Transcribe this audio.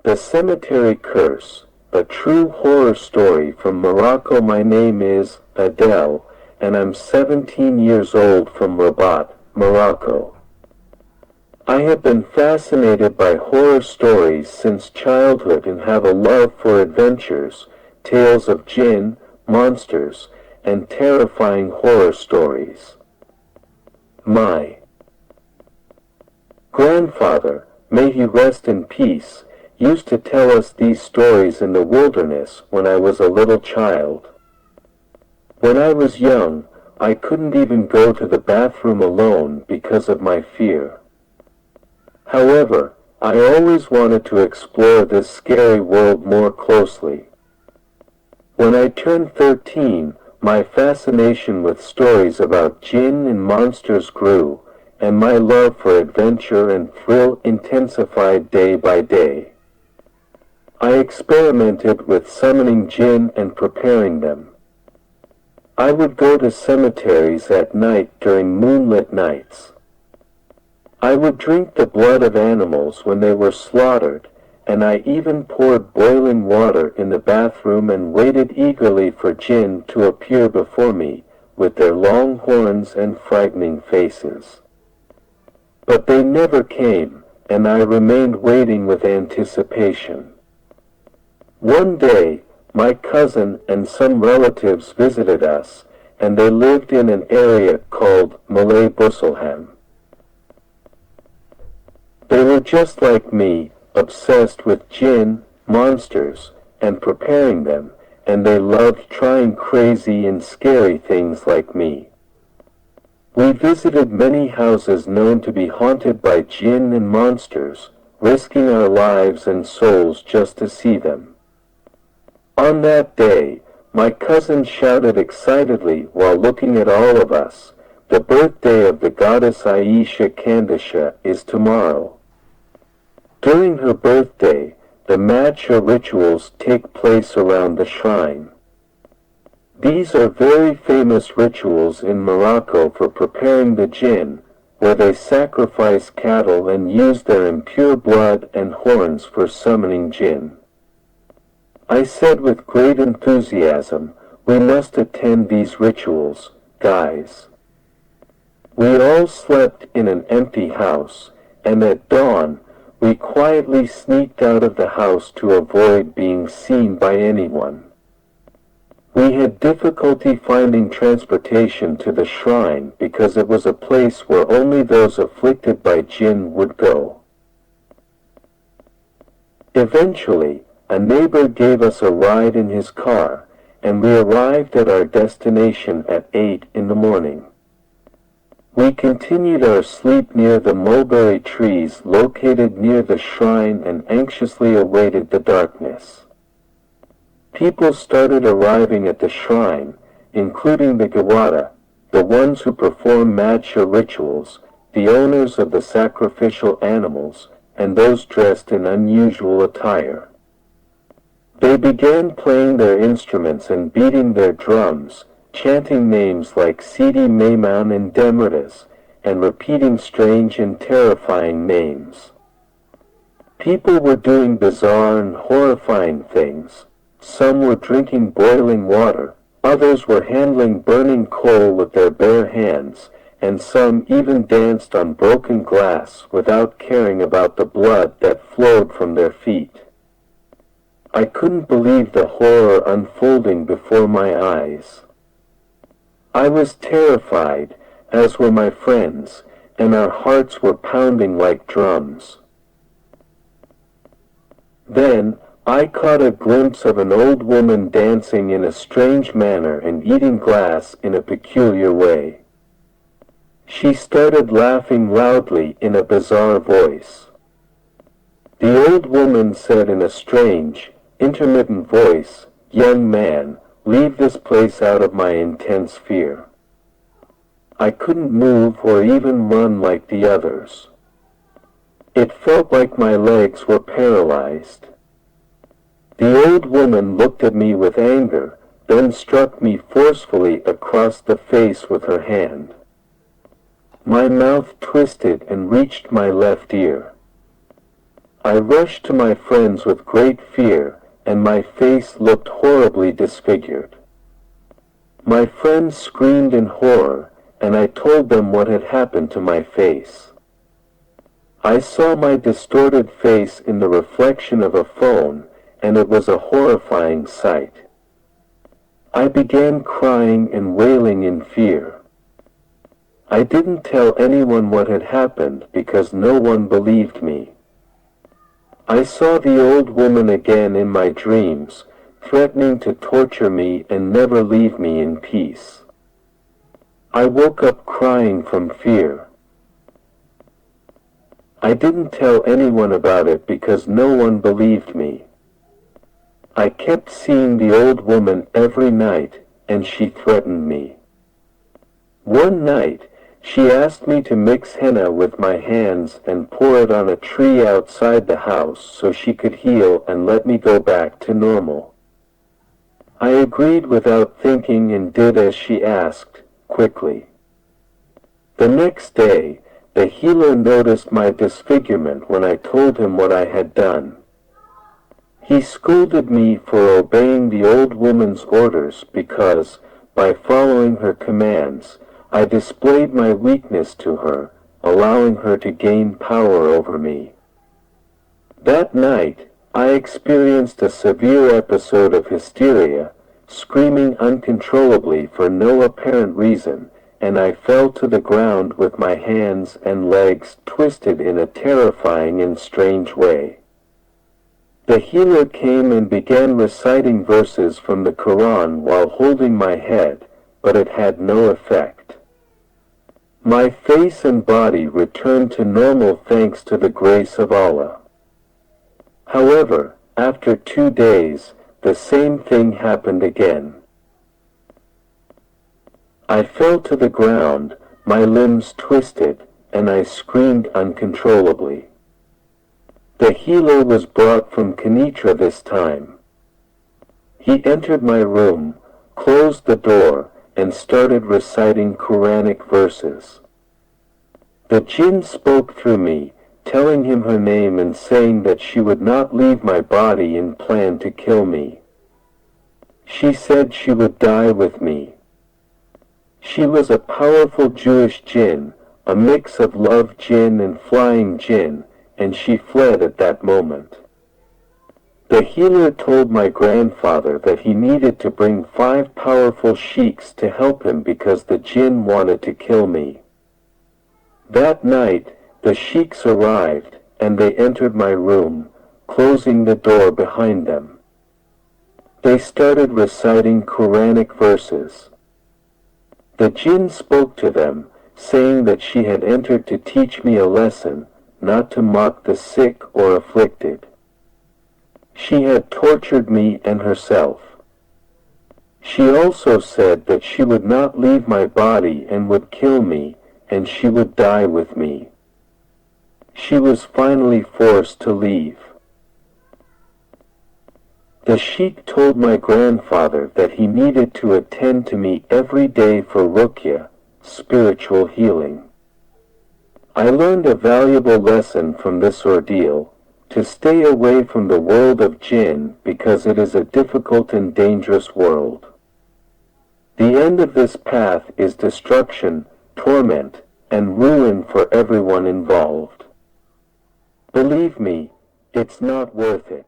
The Cemetery Curse, a true horror story from Morocco. My name is Adel, and I'm 17 years old from Rabat, Morocco. I have been fascinated by horror stories since childhood and have a love for adventures, tales of jinn, monsters, and terrifying horror stories. My grandfather, may he rest in peace, used to tell us these stories in the wilderness when I was a little child. When I was young, I couldn't even go to the bathroom alone because of my fear. However, I always wanted to explore this scary world more closely. When I turned 13, my fascination with stories about jinn and monsters grew, and my love for adventure and thrill intensified day by day. I experimented with summoning jinn and preparing them. I would go to cemeteries at night during moonlit nights. I would drink the blood of animals when they were slaughtered, and I even poured boiling water in the bathroom and waited eagerly for jinn to appear before me, with their long horns and frightening faces. But they never came, and I remained waiting with anticipation. One day, my cousin and some relatives visited us, and they lived in an area called Malay Busselham. They were just like me, obsessed with jinn, monsters, and preparing them, and they loved trying crazy and scary things like me. We visited many houses known to be haunted by jinn and monsters, risking our lives and souls just to see them. On that day, my cousin shouted excitedly while looking at all of us, "The birthday of the goddess Aisha Kandisha is tomorrow." During her birthday, the matcha rituals take place around the shrine. These are very famous rituals in Morocco for preparing the jinn, where they sacrifice cattle and use their impure blood and horns for summoning jinn. I said with great enthusiasm, "We must attend these rituals, guys." We all slept in an empty house, and at dawn, we quietly sneaked out of the house to avoid being seen by anyone. We had difficulty finding transportation to the shrine because it was a place where only those afflicted by jinn would go. Eventually, a neighbor gave us a ride in his car, and we arrived at our destination at 8 in the morning. We continued our sleep near the mulberry trees located near the shrine and anxiously awaited the darkness. People started arriving at the shrine, including the Gawada, the ones who perform matcha rituals, the owners of the sacrificial animals, and those dressed in unusual attire. They began playing their instruments and beating their drums, chanting names like Sidi Maimun and Demertas, and repeating strange and terrifying names. People were doing bizarre and horrifying things. Some were drinking boiling water, others were handling burning coal with their bare hands, and some even danced on broken glass without caring about the blood that flowed from their feet. I couldn't believe the horror unfolding before my eyes. I was terrified, as were my friends, and our hearts were pounding like drums. Then, I caught a glimpse of an old woman dancing in a strange manner and eating glass in a peculiar way. She started laughing loudly in a bizarre voice. The old woman said in a strange, intermittent voice, "Young man, leave this place out of my intense fear." I couldn't move or even run like the others. It felt like my legs were paralyzed. The old woman looked at me with anger, then struck me forcefully across the face with her hand. My mouth twisted and reached my left ear. I rushed to my friends with great fear, and my face looked horribly disfigured. My friends screamed in horror, and I told them what had happened to my face. I saw my distorted face in the reflection of a phone, and it was a horrifying sight. I began crying and wailing in fear. I didn't tell anyone what had happened because no one believed me. I saw the old woman again in my dreams, threatening to torture me and never leave me in peace. I woke up crying from fear. I didn't tell anyone about it because no one believed me. I kept seeing the old woman every night, and she threatened me. One night, she asked me to mix henna with my hands and pour it on a tree outside the house so she could heal and let me go back to normal. I agreed without thinking and did as she asked, quickly. The next day, the healer noticed my disfigurement when I told him what I had done. He scolded me for obeying the old woman's orders because, by following her commands, I displayed my weakness to her, allowing her to gain power over me. That night, I experienced a severe episode of hysteria, screaming uncontrollably for no apparent reason, and I fell to the ground with my hands and legs twisted in a terrifying and strange way. The healer came and began reciting verses from the Quran while holding my head, but it had no effect. My face and body returned to normal thanks to the grace of Allah. However, after 2 days, the same thing happened again. I fell to the ground, my limbs twisted, and I screamed uncontrollably. The healer was brought from Kenitra this time. He entered my room, closed the door, and started reciting Quranic verses. The jinn spoke through me, telling him her name and saying that she would not leave my body and planned to kill me. She said she would die with me. She was a powerful Jewish jinn, a mix of love jinn and flying jinn, and she fled at that moment. The healer told my grandfather that he needed to bring 5 powerful sheiks to help him because the jinn wanted to kill me. That night, the sheiks arrived, and they entered my room, closing the door behind them. They started reciting Quranic verses. The jinn spoke to them, saying that she had entered to teach me a lesson, not to mock the sick or afflicted. She had tortured me and herself. She also said that she would not leave my body and would kill me, and she would die with me. She was finally forced to leave. The sheikh told my grandfather that he needed to attend to me every day for ruqya, spiritual healing. I learned a valuable lesson from this ordeal, to stay away from the world of jinn because it is a difficult and dangerous world. The end of this path is destruction, torment, and ruin for everyone involved. Believe me, it's not worth it.